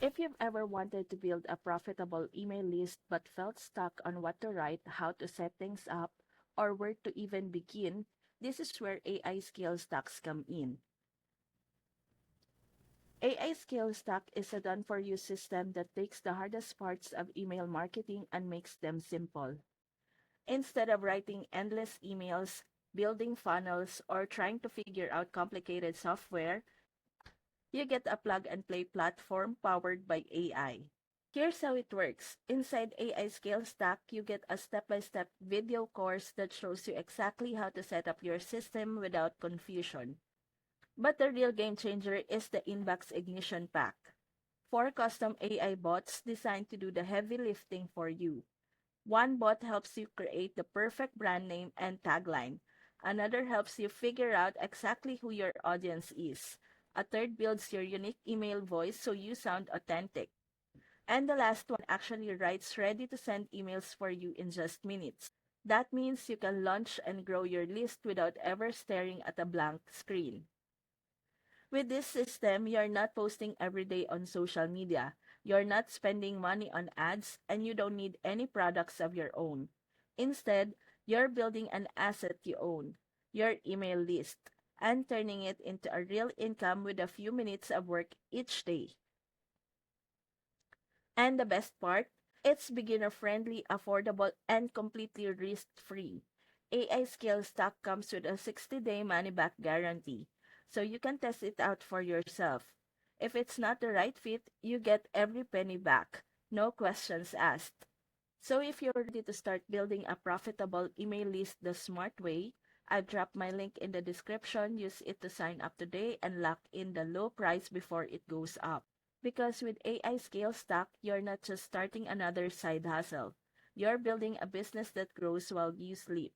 If you've ever wanted to build a profitable email list but felt stuck on what to write, how to set things up, or where to even begin, this is where AI Skill Stacks come in. AI Skill Stack is a done-for-you system that takes the hardest parts of email marketing and makes them simple. Instead of writing endless emails, building funnels, or trying to figure out complicated software, you get a plug-and-play platform powered by AI. Here's how it works. Inside AI Skill Stack, you get a step-by-step video course that shows you exactly how to set up your system without confusion. But the real game changer is the Inbox Ignition Pack. 4 custom AI bots designed to do the heavy lifting for you. One bot helps you create the perfect brand name and tagline. Another helps you figure out exactly who your audience is. A third builds your unique email voice so you sound authentic. And the last one actually writes ready to send emails for you in just minutes. That means you can launch and grow your list without ever staring at a blank screen. With this system, you're not posting every day on social media. You're not spending money on ads, and you don't need any products of your own. Instead, you're building an asset you own, your email list, and turning it into a real income with a few minutes of work each day. And the best part, it's beginner friendly, affordable, and completely risk free. AI Skill Stack comes with a 60-day money back guarantee, so you can test it out for yourself. If it's not the right fit, you get every penny back, no questions asked. So if you're ready to start building a profitable email list the smart way, I've dropped my link in the description. Use it to sign up today and lock in the low price before it goes up. Because with AI Scale Stack, you're not just starting another side hustle. You're building a business that grows while you sleep.